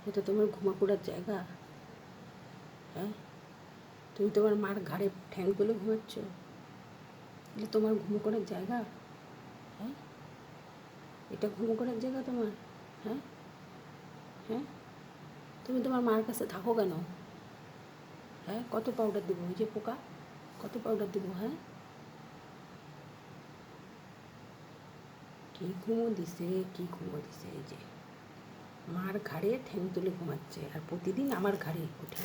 এটা তোমার ঘুমাকুড়ার জায়গা? হ্যাঁ, তুমি তোমার মার ঘাড়ে ঠ্যাং তুলে ঘুমাচ্ছ? এটা তোমার ঘুমো করার জায়গা? হ্যাঁ, এটা ঘুমো করার জায়গা তোমার? হ্যাঁ, হ্যাঁ, তুমি তোমার মার কাছে থাকো কেন? হ্যাঁ, কত পাউডার দেবো? ওই যে পোকা, কত পাউডার দেবো? হ্যাঁ, কী ঘুমো দিছে, কী ঘুমো দিছে! এই যে মার ঘাড়ে ঠ্যাং তুলে ঘুমাচ্ছে, আর প্রতিদিন আমার ঘাড়ে ওঠে,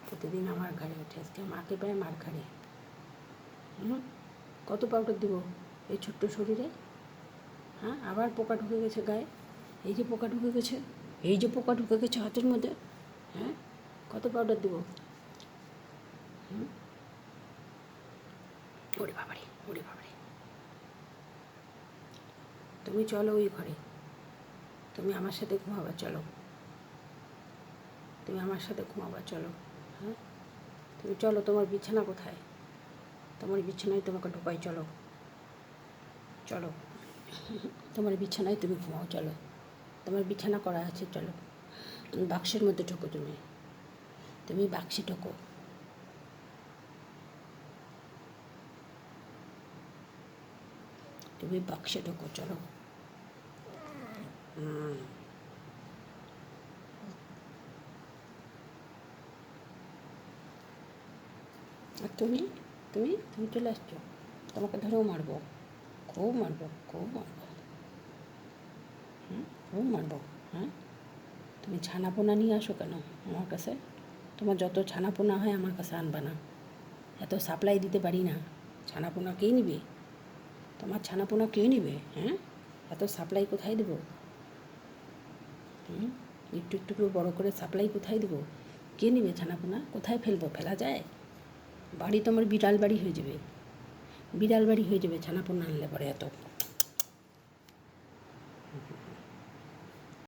প্রতিদিন আমার ঘাড়ে ওঠে। আজকে মাকে পায় মার ঘাড়ে। কত পাউডার দেবো এই ছোট্ট শরীরে? হ্যাঁ, আবার পোকা ঢুকে গেছে গায়ে। এই যে পোকা ঢুকে গেছে, এই যে পোকা ঢুকে গেছে হাতের মধ্যে। হ্যাঁ, কত পাউডার দেবো? ওরে বাবারে, ওরে বাবারে! তুমি চলো ওই ঘরে, তুমি আমার সাথে ঘুমাবা, চলো, তুমি আমার সাথে ঘুমাবা, চলো। হ্যাঁ, তুমি চলো, তোমার বিছানা কোথায়? তোমার বিছানায় তোমাকে ঢোকাই, চলো, চলো, তোমার বিছানায় তুমি ঘুমাও, চলো, তোমার বিছানা করা আছে, চলো। বাক্সের মধ্যে ঢোকো, তুমি তুমি বাক্সে ঢোকো। তুমি বাক্সে ঢোকো, চলো। আর তুমি তুমি তুমি চলে আসছো, তোমাকে ধরেও মারবো, খুব মারবো, খুব মারবো, খুব মারবো। হ্যাঁ, তুমি ছানাপোনা নিয়ে আসো কেন আমার কাছে? তোমার যত ছানাপোনা হয় আমার কাছে আনবা না, এত সাপ্লাই দিতে পারি না। ছানাপোনা কে নিবে? তোমার ছানাপোনা কে নিবে? হ্যাঁ, এত সাপ্লাই কোথায় দেবো? একটু একটু করে বড়ো করে সাপ্লাই কোথায় দেবো? কে নেবে ছানাপোনা? কোথায় ফেলবো? ফেলা যায়? বাড়ি তোমার বিড়াল বাড়ি হয়ে যাবে, বিড়াল বাড়ি হয়ে যাবে ছানাপোনা আনলে পরে এত।